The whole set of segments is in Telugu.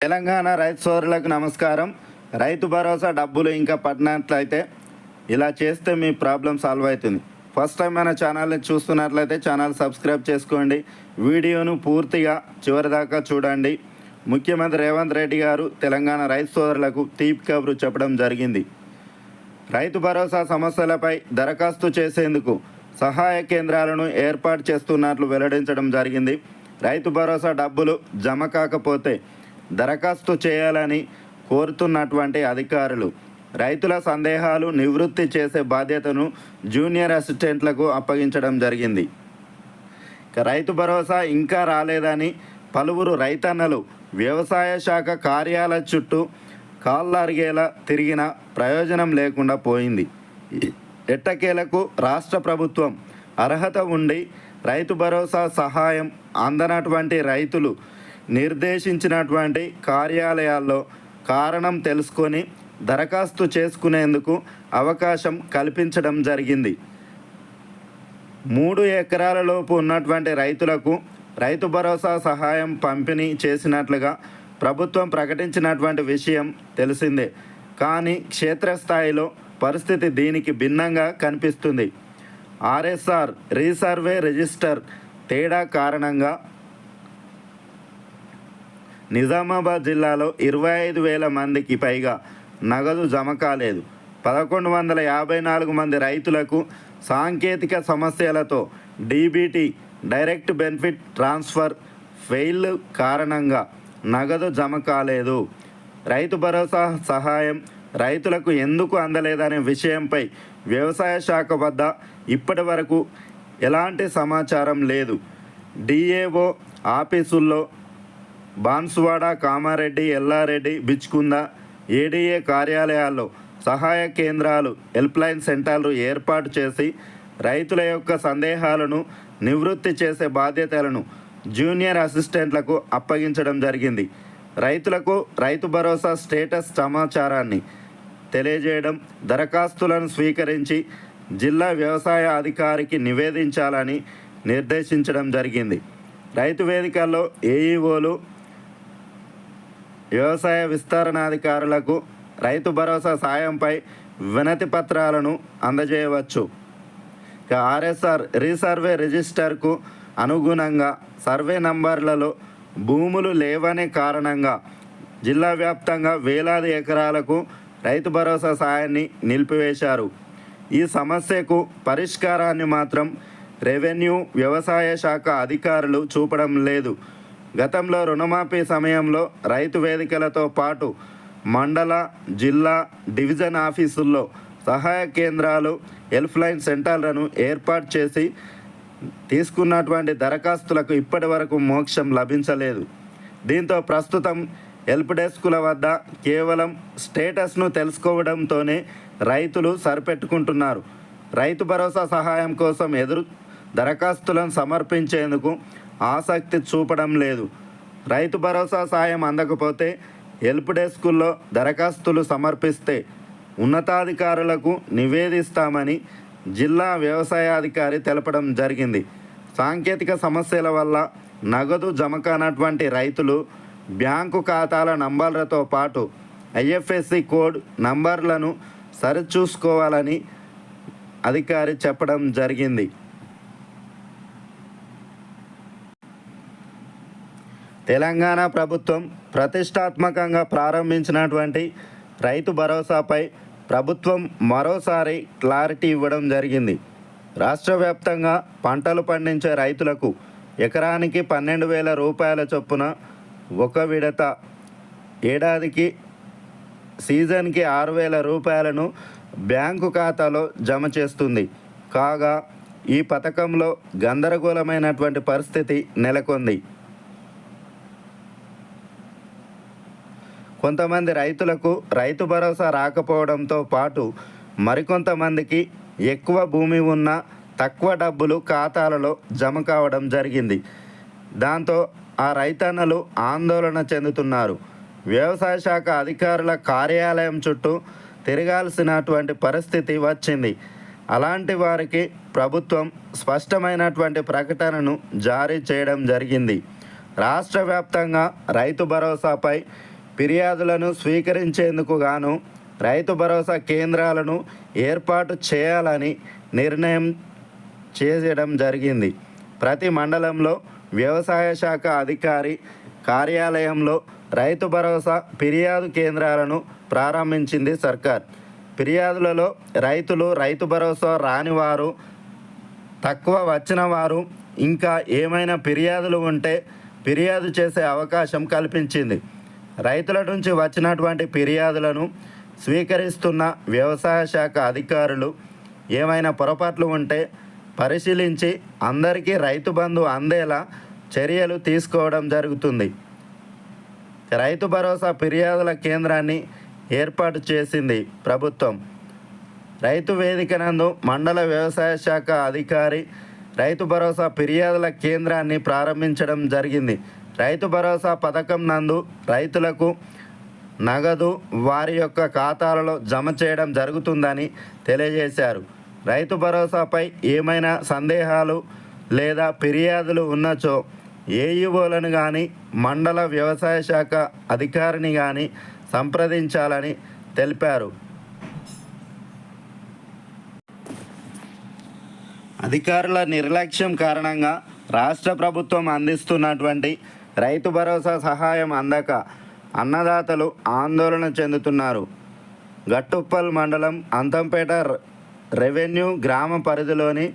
తెలంగాణ రైతు సోదరులకు నమస్కారం. రైతు భరోసా డబ్బులు ఇంకా పడినట్లయితే ఇలా చేస్తే మీ ప్రాబ్లం సాల్వ్ అవుతుంది. ఫస్ట్ టైం మన ఛానల్ని చూస్తున్నట్లయితే ఛానల్ సబ్స్క్రైబ్ చేసుకోండి. వీడియోను పూర్తిగా చివరిదాకా చూడండి. ముఖ్యమంత్రి రేవంత్ రెడ్డి గారు తెలంగాణ రైతు సోదరులకు తీపి కబురు చెప్పడం జరిగింది. రైతు భరోసా సమస్యలపై దరఖాస్తు చేసేందుకు సహాయ కేంద్రాలను ఏర్పాటు చేస్తున్నట్లు వెల్లడించడం జరిగింది. రైతు భరోసా డబ్బులు జమ కాకపోతే దరఖాస్తు చేయాలని కోరుతున్నటువంటి అధికారులు రైతుల సందేహాలు నివృత్తి చేసే బాధ్యతను జూనియర్ అసిస్టెంట్లకు అప్పగించడం జరిగింది. రైతు భరోసా ఇంకా రాలేదని పలువురు రైతన్నలు వ్యవసాయ శాఖ కార్యాలయ చుట్టూ కాళ్ళరిగేలా తిరిగిన ప్రయోజనం లేకుండా పోయింది. ఎట్టకేలకు రాష్ట్ర ప్రభుత్వం అర్హత ఉండి రైతు భరోసా సహాయం అందనటువంటి రైతులు నిర్దేశించినటువంటి కార్యాలయాల్లో కారణం తెలుసుకొని దరఖాస్తు చేసుకునేందుకు అవకాశం కల్పించడం జరిగింది. 3 ఎకరాల లోపు ఉన్నటువంటి రైతులకు రైతు భరోసా సహాయం పంపిణీ చేసినట్లుగా ప్రభుత్వం ప్రకటించినటువంటి విషయం తెలిసిందే. కానీ క్షేత్రస్థాయిలో పరిస్థితి దీనికి భిన్నంగా కనిపిస్తుంది. ఆర్ఎస్ఆర్ రీసర్వే రిజిస్టర్ తేడా కారణంగా నిజామాబాద్ జిల్లాలో 25,000 మందికి పైగా నగదు జమ కాలేదు. 1,154 మంది రైతులకు సాంకేతిక సమస్యలతో DBT direct benefit transfer fail కారణంగా నగదు జమ కాలేదు. రైతు భరోసా సహాయం రైతులకు ఎందుకు అందలేదనే విషయంపై వ్యవసాయ శాఖ వద్ద ఇప్పటి వరకు ఎలాంటి సమాచారం లేదు. డిఏఓ ఆఫీసుల్లో బాన్సువాడ, కామారెడ్డి, ఎల్లారెడ్డి, బిచ్కుంద, ఏడీఏ కార్యాలయాల్లో సహాయ కేంద్రాలు, హెల్ప్లైన్ సెంటర్లు ఏర్పాటు చేసి రైతుల యొక్క సందేహాలను నివృత్తి చేసే బాధ్యతలను జూనియర్ అసిస్టెంట్లకు అప్పగించడం జరిగింది. రైతులకు రైతు భరోసా స్టేటస్ సమాచారాన్ని తెలియజేయడం, దరఖాస్తులను స్వీకరించి జిల్లా వ్యవసాయ అధికారికి నివేదించాలని నిర్దేశించడం జరిగింది. రైతు వేదికల్లో ఏఈఓలు, వ్యవసాయ విస్తరణాధికారులకు రైతు భరోసా సాయంపై వినతి పత్రాలను అందజేయవచ్చు. ఆర్ఎస్ఆర్ రీసర్వే రిజిస్టర్కు అనుగుణంగా సర్వే నంబర్లలో భూములు లేవనే కారణంగా జిల్లా వ్యాప్తంగా వేలాది ఎకరాలకు రైతు భరోసా సాయాన్ని నిలిపివేశారు. ఈ సమస్యకు పరిష్కారాన్ని మాత్రం రెవెన్యూ, వ్యవసాయ శాఖ అధికారులు చూపడం లేదు. గతంలో రుణమాఫీ సమయంలో రైతు వేదికలతో పాటు మండల, జిల్లా, డివిజన్ ఆఫీసుల్లో సహాయ కేంద్రాలు, హెల్ప్లైన్ సెంటర్లను ఏర్పాటు చేసి తీసుకున్నటువంటి దరఖాస్తులకు ఇప్పటి వరకు మోక్షం లభించలేదు. దీంతో ప్రస్తుతం హెల్ప్ డెస్కుల వద్ద కేవలం స్టేటస్ను తెలుసుకోవడంతోనే రైతులు సరిపెట్టుకుంటున్నారు. రైతు భరోసా సహాయం కోసం దరఖాస్తులను సమర్పించేందుకు ఆసక్తి చూపడం లేదు. రైతు భరోసా సాయం అందకపోతే హెల్ప్ డెస్కుల్లో దరఖాస్తులు సమర్పిస్తే ఉన్నతాధికారులకు నివేదిస్తామని జిల్లా వ్యవసాయాధికారి తెలపడం జరిగింది. సాంకేతిక సమస్యల వల్ల నగదు జమ కానటువంటి రైతులు బ్యాంకు ఖాతాల నంబర్లతో పాటు ఐఎఫ్ఎస్సి కోడ్ నంబర్లను సరిచూసుకోవాలని అధికారి చెప్పడం జరిగింది. తెలంగాణ ప్రభుత్వం ప్రతిష్టాత్మకంగా ప్రారంభించినటువంటి రైతు భరోసాపై ప్రభుత్వం మరోసారి క్లారిటీ ఇవ్వడం జరిగింది. రాష్ట్ర వ్యాప్తంగా పంటలు పండించే రైతులకు ఎకరానికి 12,000 రూపాయల చొప్పున ఒక విడత, ఏడాదికి సీజన్కి 6,000 రూపాయలను బ్యాంకు ఖాతాలో జమ చేస్తుంది. కాగా ఈ పథకంలో గందరగోళమైనటువంటి పరిస్థితి నెలకొంది. కొంతమంది రైతులకు రైతు భరోసా రాకపోవడంతో పాటు మరికొంతమందికి ఎక్కువ భూమి ఉన్న తక్కువ డబ్బులు ఖాతాలలో జమ కావడం జరిగింది. దాంతో ఆ రైతన్నలు ఆందోళన చెందుతున్నారు. వ్యవసాయ శాఖ అధికారుల కార్యాలయం చుట్టూ తిరగాల్సినటువంటి పరిస్థితి వచ్చింది. అలాంటి వారికి ప్రభుత్వం స్పష్టమైనటువంటి ప్రకటనను జారీ చేయడం జరిగింది. రాష్ట్ర వ్యాప్తంగా రైతు భరోసాపై ఫిర్యాదులను స్వీకరించేందుకు గాను రైతు భరోసా కేంద్రాలను ఏర్పాటు చేయాలని నిర్ణయం చేయడం జరిగింది. ప్రతి మండలంలో వ్యవసాయ శాఖ అధికారి కార్యాలయంలో రైతు భరోసా ఫిర్యాదు కేంద్రాలను ప్రారంభించింది సర్కార్. ఫిర్యాదులలో రైతులు, రైతు భరోసా రాని వారు, తక్కువ వచ్చిన వారు, ఇంకా ఏమైనా ఫిర్యాదులు ఉంటే ఫిర్యాదు చేసే అవకాశం కల్పించింది. రైతుల నుంచి వచ్చినటువంటి ఫిర్యాదులను స్వీకరిస్తున్న వ్యవసాయ శాఖ అధికారులు ఏమైనా పొరపాట్లు ఉంటే పరిశీలించి అందరికీ రైతు బంధు అందేలా చర్యలు తీసుకోవడం జరుగుతుంది. రైతు భరోసా ఫిర్యాదుల కేంద్రాన్ని ఏర్పాటు చేసింది ప్రభుత్వం. రైతు వేదిక నందు మండల వ్యవసాయ శాఖ అధికారి రైతు భరోసా ఫిర్యాదుల కేంద్రాన్ని ప్రారంభించడం జరిగింది. రైతు భరోసా పథకం నందు రైతులకు నగదు వారి యొక్క ఖాతాలలో జమ చేయడం జరుగుతుందని తెలియజేశారు. రైతు భరోసాపై ఏమైనా సందేహాలు లేదా ఫిర్యాదులు ఉన్నచో ఏఈఓలను కానీ మండల వ్యవసాయ శాఖ అధికారిని కానీ సంప్రదించాలని తెలిపారు. అధికారుల నిర్లక్ష్యం కారణంగా రాష్ట్ర ప్రభుత్వం అందిస్తున్నటువంటి రైతు భరోసా సహాయం అందక అన్నదాతలు ఆందోళన చెందుతున్నారు. గట్టుప్పల్ మండలం అంతంపేట రెవెన్యూ గ్రామ పరిధిలోని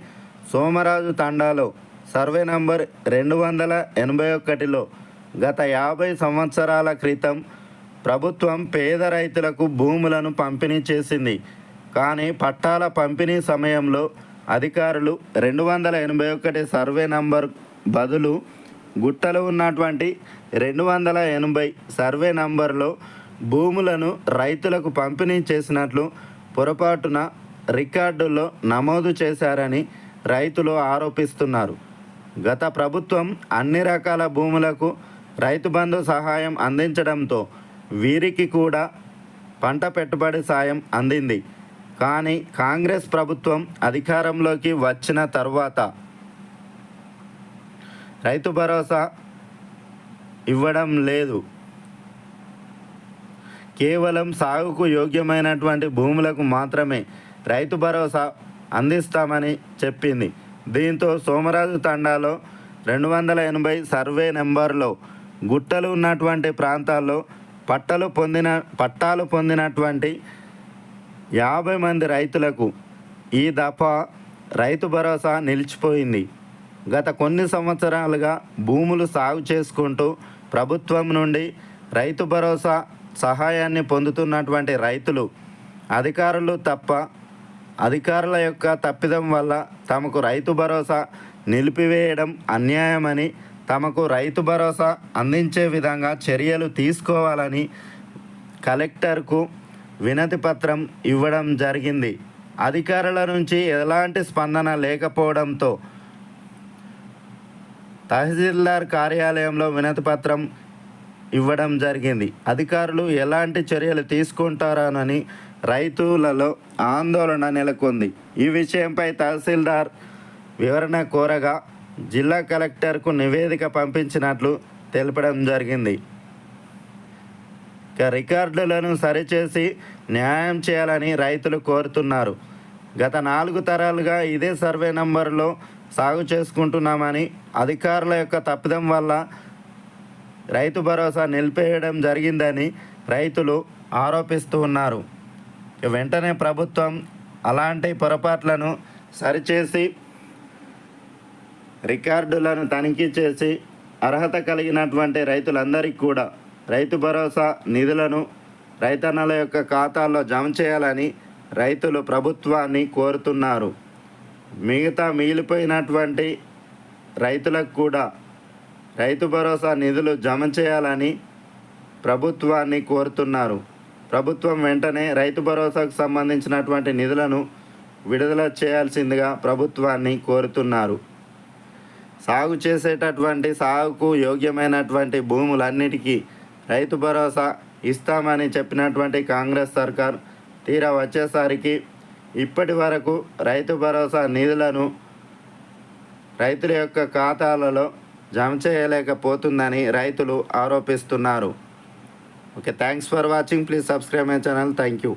సోమరాజు తండాలో సర్వే నంబర్ 281లో గత 50 సంవత్సరాల క్రితం ప్రభుత్వం పేద రైతులకు భూములను పంపిణీ చేసింది. కానీ పట్టాల పంపిణీ సమయంలో అధికారులు 281 సర్వే నంబర్ బదులు గుట్టలు ఉన్నటువంటి 280 సర్వే నంబర్లో భూములను రైతులకు పంపిణీ చేసినట్లు పొరపాటున రికార్డుల్లో నమోదు చేశారని రైతులు ఆరోపిస్తున్నారు. గత ప్రభుత్వం అన్ని రకాల భూములకు రైతు బంధు సహాయం అందించడంతో వీరికి కూడా పంట పెట్టుబడి సాయం అందింది. కానీ కాంగ్రెస్ ప్రభుత్వం అధికారంలోకి వచ్చిన తర్వాత రైతు భరోసా ఇవ్వడం లేదు. కేవలం సాగుకు యోగ్యమైనటువంటి భూములకు మాత్రమే రైతు భరోసా అందిస్తామని చెప్పింది. దీంతో సోమరాజు తండాలో 280 సర్వే నెంబర్లో గుట్టలు ఉన్నటువంటి ప్రాంతాల్లో పట్టాలు పొందినటువంటి 50 మంది రైతులకు ఈ దఫా రైతు భరోసా నిలిచిపోయింది. గత కొన్ని సంవత్సరాలుగా భూములు సాగు చేసుకుంటూ ప్రభుత్వం నుండి రైతు భరోసా సహాయాన్ని పొందుతున్నటువంటి రైతులు అధికారుల యొక్క తప్పిదం వల్ల తమకు రైతు భరోసా నిలిపివేయడం అన్యాయమని, తమకు రైతు భరోసా అందించే విధంగా చర్యలు తీసుకోవాలని కలెక్టర్కు వినతి పత్రం ఇవ్వడం జరిగింది. అధికారుల నుంచి ఎలాంటి స్పందన లేకపోవడంతో తహసీల్దార్ కార్యాలయంలో వినతి పత్రం ఇవ్వడం జరిగింది. అధికారులు ఎలాంటి చర్యలు తీసుకుంటారోనని రైతులలో ఆందోళన నెలకొంది. ఈ విషయంపై తహసీల్దార్ వివరణ కోరగా జిల్లా కలెక్టర్కు నివేదిక పంపించినట్లు తెలపడం జరిగింది. రికార్డులను సరిచేసి న్యాయం చేయాలని రైతులు కోరుతున్నారు. గత 4 తరాలుగా ఇదే సర్వే నంబర్లో సాగు చేసుకుంటున్నామని, అధికారుల యొక్క తప్పిదం వల్ల రైతు భరోసా నిలిపేయడం జరిగిందని రైతులు ఆరోపిస్తూ ఉన్నారు. వెంటనే ప్రభుత్వం అలాంటి పొరపాట్లను సరిచేసి రికార్డులను తనిఖీ చేసి అర్హత కలిగినటువంటి రైతులందరికీ కూడా రైతు భరోసా నిధులను రైతన్నల యొక్క ఖాతాల్లో జమ చేయాలని రైతులు ప్రభుత్వాన్ని కోరుతున్నారు. మిగిలిపోయినటువంటి రైతులకు కూడా రైతు భరోసా నిధులు జమ చేయాలని ప్రభుత్వాన్ని కోరుతున్నారు. ప్రభుత్వం వెంటనే రైతు భరోసాకు సంబంధించినటువంటి నిధులను విడుదల చేయాల్సిందిగా ప్రభుత్వాన్ని కోరుతున్నారు. సాగుకు యోగ్యమైనటువంటి భూములన్నిటికీ రైతు భరోసా ఇస్తామని చెప్పినటువంటి కాంగ్రెస్ సర్కార్ తీరా వచ్చేసరికి ఇప్పటి వరకు రైతు భరోసా నిధులను రైతుల యొక్క ఖాతాలలో జమ చేయలేకపోతుందని రైతులు ఆరోపిస్తున్నారు. Okay, thanks for watching. Please subscribe my channel. Thank you.